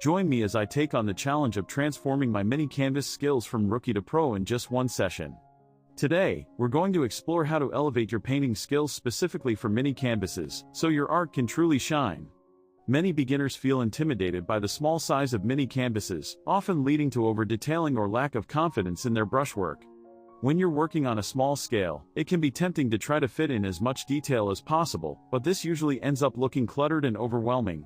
Join me as I take on the challenge of transforming my mini canvas skills from rookie to pro in just one session. Today, we're going to explore how to elevate your painting skills specifically for mini canvases, so your art can truly shine. Many beginners feel intimidated by the small size of mini canvases, often leading to over-detailing or lack of confidence in their brushwork. When you're working on a small scale, it can be tempting to try to fit in as much detail as possible, but this usually ends up looking cluttered and overwhelming.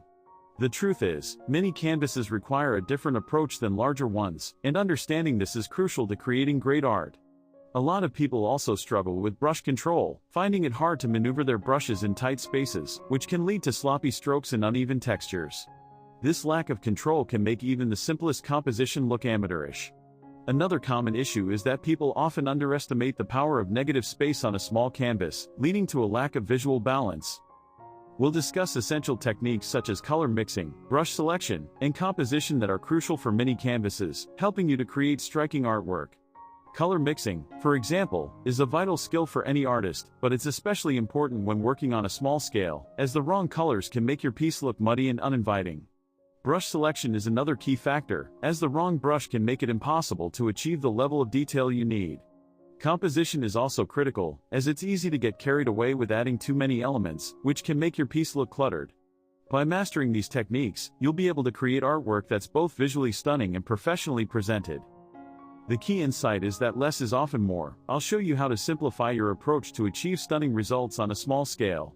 The truth is, mini canvases require a different approach than larger ones, and understanding this is crucial to creating great art. A lot of people also struggle with brush control, finding it hard to maneuver their brushes in tight spaces, which can lead to sloppy strokes and uneven textures. This lack of control can make even the simplest composition look amateurish. Another common issue is that people often underestimate the power of negative space on a small canvas, leading to a lack of visual balance. We'll discuss essential techniques such as color mixing, brush selection, and composition that are crucial for mini canvases, helping you to create striking artwork. Color mixing, for example, is a vital skill for any artist, but it's especially important when working on a small scale, as the wrong colors can make your piece look muddy and uninviting. Brush selection is another key factor, as the wrong brush can make it impossible to achieve the level of detail you need. Composition is also critical, as it's easy to get carried away with adding too many elements, which can make your piece look cluttered. By mastering these techniques, you'll be able to create artwork that's both visually stunning and professionally presented. The key insight is that less is often more. I'll show you how to simplify your approach to achieve stunning results on a small scale.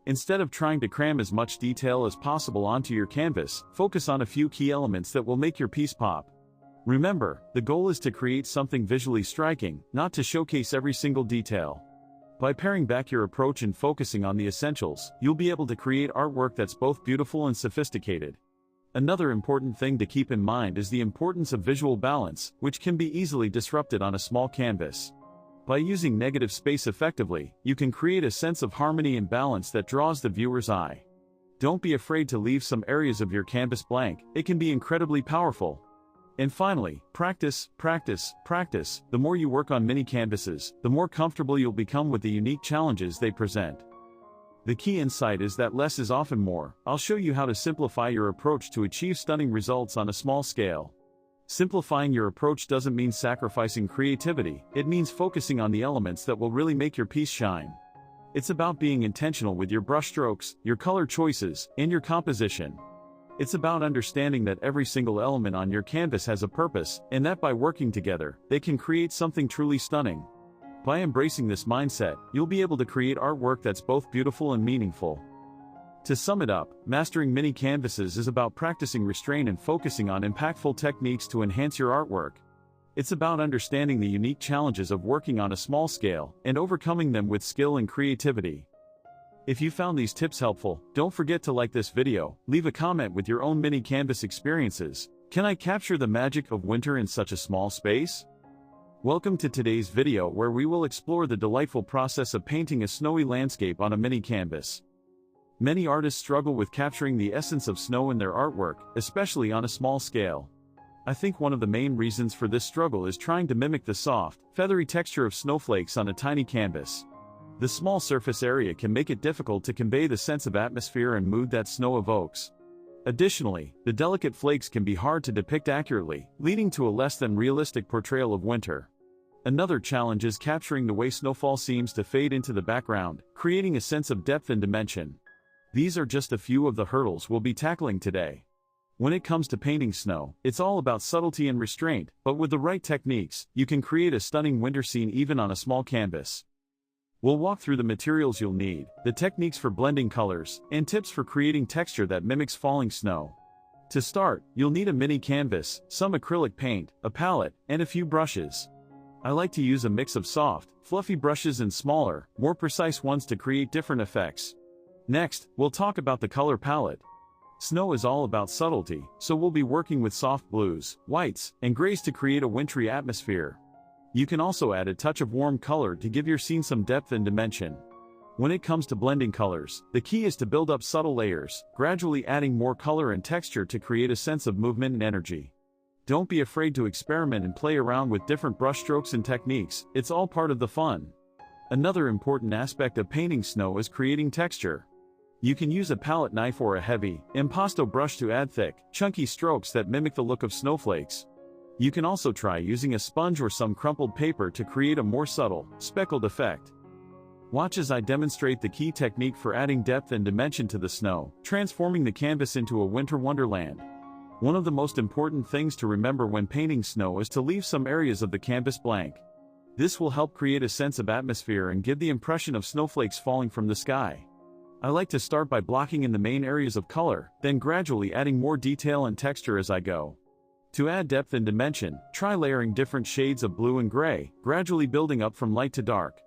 Instead of trying to cram as much detail as possible onto your canvas, focus on a few key elements that will make your piece pop. Remember, the goal is to create something visually striking, not to showcase every single detail. By paring back your approach and focusing on the essentials, you'll be able to create artwork that's both beautiful and sophisticated. Another important thing to keep in mind is the importance of visual balance, which can be easily disrupted on a small canvas. By using negative space effectively, you can create a sense of harmony and balance that draws the viewer's eye. Don't be afraid to leave some areas of your canvas blank, it can be incredibly powerful. And finally, practice, practice, practice. The more you work on mini canvases, the more comfortable you'll become with the unique challenges they present. The key insight is that less is often more. I'll show you how to simplify your approach to achieve stunning results on a small scale. Simplifying your approach doesn't mean sacrificing creativity, it means focusing on the elements that will really make your piece shine. It's about being intentional with your brushstrokes, your color choices, and your composition. It's about understanding that every single element on your canvas has a purpose, and that by working together, they can create something truly stunning. By embracing this mindset, you'll be able to create artwork that's both beautiful and meaningful. To sum it up, mastering mini canvases is about practicing restraint and focusing on impactful techniques to enhance your artwork. It's about understanding the unique challenges of working on a small scale and overcoming them with skill and creativity. If you found these tips helpful, don't forget to like this video, leave a comment with your own mini canvas experiences. Can I capture the magic of winter in such a small space? Welcome to today's video where we will explore the delightful process of painting a snowy landscape on a mini canvas. Many artists struggle with capturing the essence of snow in their artwork, especially on a small scale. I think one of the main reasons for this struggle is trying to mimic the soft, feathery texture of snowflakes on a tiny canvas. The small surface area can make it difficult to convey the sense of atmosphere and mood that snow evokes. Additionally, the delicate flakes can be hard to depict accurately, leading to a less than realistic portrayal of winter. Another challenge is capturing the way snowfall seems to fade into the background, creating a sense of depth and dimension. These are just a few of the hurdles we'll be tackling today. When it comes to painting snow, it's all about subtlety and restraint, but with the right techniques, you can create a stunning winter scene even on a small canvas. We'll walk through the materials you'll need, the techniques for blending colors, and tips for creating texture that mimics falling snow. To start, you'll need a mini canvas, some acrylic paint, a palette, and a few brushes. I like to use a mix of soft, fluffy brushes and smaller, more precise ones to create different effects. Next, we'll talk about the color palette. Snow is all about subtlety, so we'll be working with soft blues, whites, and grays to create a wintry atmosphere. You can also add a touch of warm color to give your scene some depth and dimension. When it comes to blending colors, the key is to build up subtle layers, gradually adding more color and texture to create a sense of movement and energy. Don't be afraid to experiment and play around with different brushstrokes and techniques, it's all part of the fun. Another important aspect of painting snow is creating texture. You can use a palette knife or a heavy, impasto brush to add thick, chunky strokes that mimic the look of snowflakes. You can also try using a sponge or some crumpled paper to create a more subtle, speckled effect. Watch as I demonstrate the key technique for adding depth and dimension to the snow, transforming the canvas into a winter wonderland. One of the most important things to remember when painting snow is to leave some areas of the canvas blank. This will help create a sense of atmosphere and give the impression of snowflakes falling from the sky. I like to start by blocking in the main areas of color, then gradually adding more detail and texture as I go. To add depth and dimension, try layering different shades of blue and gray, gradually building up from light to dark.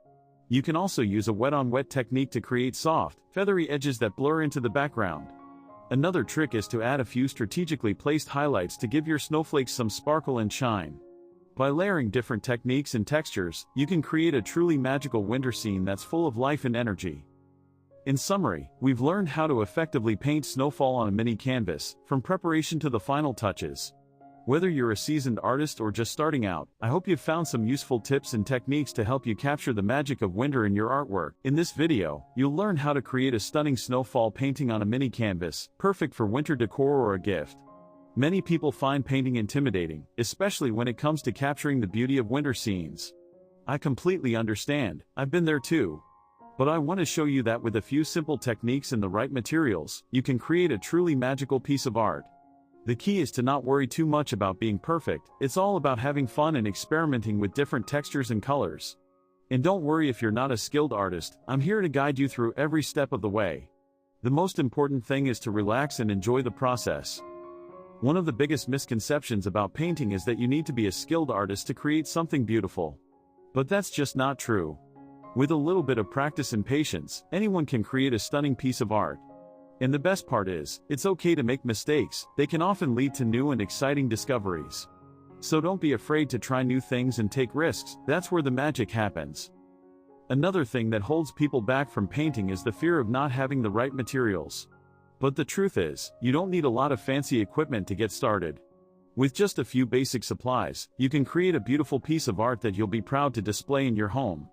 You can also use a wet-on-wet technique to create soft, feathery edges that blur into the background. Another trick is to add a few strategically placed highlights to give your snowflakes some sparkle and shine. By layering different techniques and textures, you can create a truly magical winter scene that's full of life and energy. In summary, we've learned how to effectively paint snowfall on a mini canvas, from preparation to the final touches. Whether you're a seasoned artist or just starting out, I hope you've found some useful tips and techniques to help you capture the magic of winter in your artwork. In this video, you'll learn how to create a stunning snowfall painting on a mini canvas, perfect for winter decor or a gift. Many people find painting intimidating, especially when it comes to capturing the beauty of winter scenes. I completely understand, I've been there too. But I want to show you that with a few simple techniques and the right materials, you can create a truly magical piece of art. The key is to not worry too much about being perfect, it's all about having fun and experimenting with different textures and colors. And don't worry if you're not a skilled artist, I'm here to guide you through every step of the way. The most important thing is to relax and enjoy the process. One of the biggest misconceptions about painting is that you need to be a skilled artist to create something beautiful. But that's just not true. With a little bit of practice and patience, anyone can create a stunning piece of art. And the best part is, it's okay to make mistakes, they can often lead to new and exciting discoveries. So don't be afraid to try new things and take risks, that's where the magic happens. Another thing that holds people back from painting is the fear of not having the right materials. But the truth is, you don't need a lot of fancy equipment to get started. With just a few basic supplies, you can create a beautiful piece of art that you'll be proud to display in your home.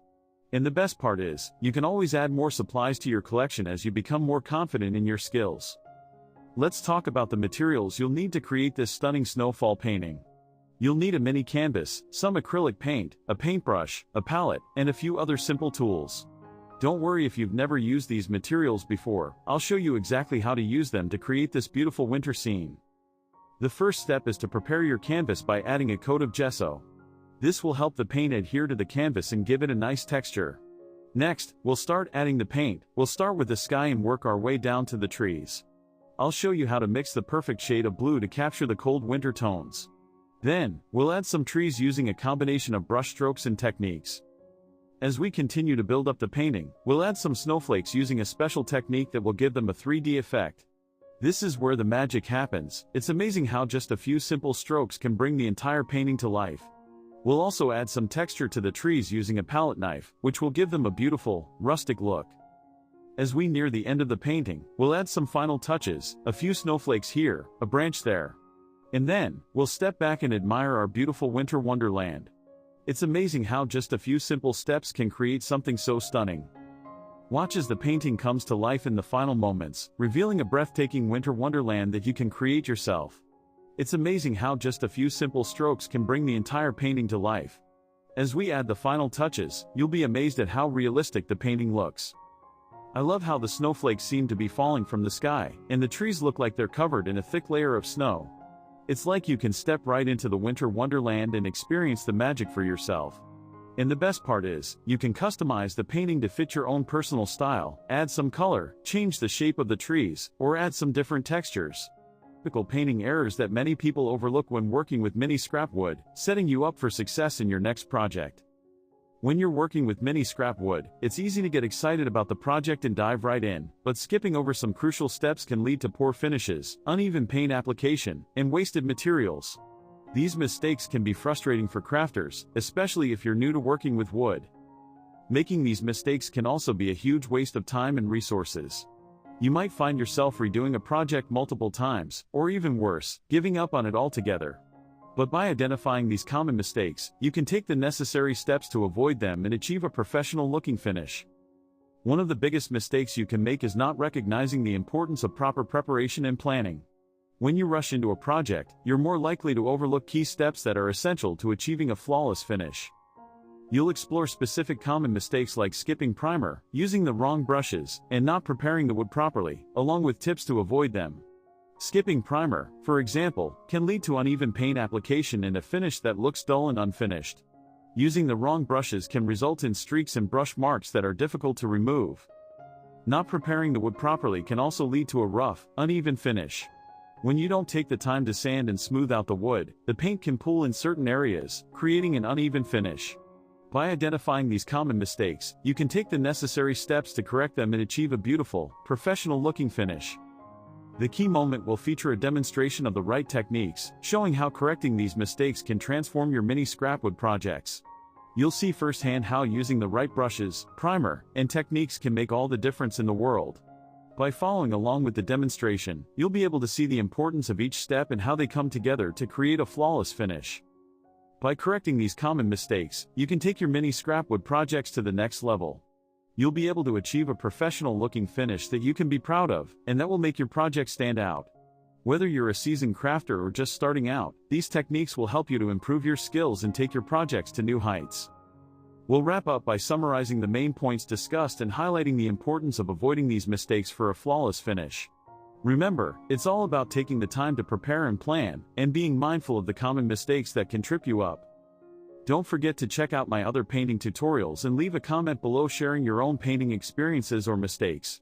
And the best part is, you can always add more supplies to your collection as you become more confident in your skills. Let's talk about the materials you'll need to create this stunning snowfall painting. You'll need a mini canvas, some acrylic paint, a paintbrush, a palette, and a few other simple tools. Don't worry if you've never used these materials before, I'll show you exactly how to use them to create this beautiful winter scene. The first step is to prepare your canvas by adding a coat of gesso. This will help the paint adhere to the canvas and give it a nice texture. Next, we'll start adding the paint. We'll start with the sky and work our way down to the trees. I'll show you how to mix the perfect shade of blue to capture the cold winter tones. Then, we'll add some trees using a combination of brush strokes and techniques. As we continue to build up the painting, we'll add some snowflakes using a special technique that will give them a 3D effect. This is where the magic happens. It's amazing how just a few simple strokes can bring the entire painting to life. We'll also add some texture to the trees using a palette knife, which will give them a beautiful, rustic look. As we near the end of the painting, we'll add some final touches, a few snowflakes here, a branch there. And then, we'll step back and admire our beautiful winter wonderland. It's amazing how just a few simple steps can create something so stunning. Watch as the painting comes to life in the final moments, revealing a breathtaking winter wonderland that you can create yourself. It's amazing how just a few simple strokes can bring the entire painting to life. As we add the final touches, you'll be amazed at how realistic the painting looks. I love how the snowflakes seem to be falling from the sky, and the trees look like they're covered in a thick layer of snow. It's like you can step right into the winter wonderland and experience the magic for yourself. And the best part is, you can customize the painting to fit your own personal style, add some color, change the shape of the trees, or add some different textures. Typical painting errors that many people overlook when working with mini scrap wood, setting you up for success in your next project. When you're working with mini scrap wood, it's easy to get excited about the project and dive right in, but skipping over some crucial steps can lead to poor finishes, uneven paint application, and wasted materials. These mistakes can be frustrating for crafters, especially if you're new to working with wood. Making these mistakes can also be a huge waste of time and resources. You might find yourself redoing a project multiple times, or even worse, giving up on it altogether. But by identifying these common mistakes, you can take the necessary steps to avoid them and achieve a professional-looking finish. One of the biggest mistakes you can make is not recognizing the importance of proper preparation and planning. When you rush into a project, you're more likely to overlook key steps that are essential to achieving a flawless finish. You'll explore specific common mistakes like skipping primer, using the wrong brushes, and not preparing the wood properly, along with tips to avoid them. Skipping primer, for example, can lead to uneven paint application and a finish that looks dull and unfinished. Using the wrong brushes can result in streaks and brush marks that are difficult to remove. Not preparing the wood properly can also lead to a rough, uneven finish. When you don't take the time to sand and smooth out the wood, the paint can pool in certain areas, creating an uneven finish. By identifying these common mistakes, you can take the necessary steps to correct them and achieve a beautiful, professional-looking finish. The key moment will feature a demonstration of the right techniques, showing how correcting these mistakes can transform your mini scrapwood projects. You'll see firsthand how using the right brushes, primer, and techniques can make all the difference in the world. By following along with the demonstration, you'll be able to see the importance of each step and how they come together to create a flawless finish. By correcting these common mistakes, you can take your mini scrapwood projects to the next level. You'll be able to achieve a professional-looking finish that you can be proud of, and that will make your project stand out. Whether you're a seasoned crafter or just starting out, these techniques will help you to improve your skills and take your projects to new heights. We'll wrap up by summarizing the main points discussed and highlighting the importance of avoiding these mistakes for a flawless finish. Remember, it's all about taking the time to prepare and plan, and being mindful of the common mistakes that can trip you up. Don't forget to check out my other painting tutorials and leave a comment below sharing your own painting experiences or mistakes.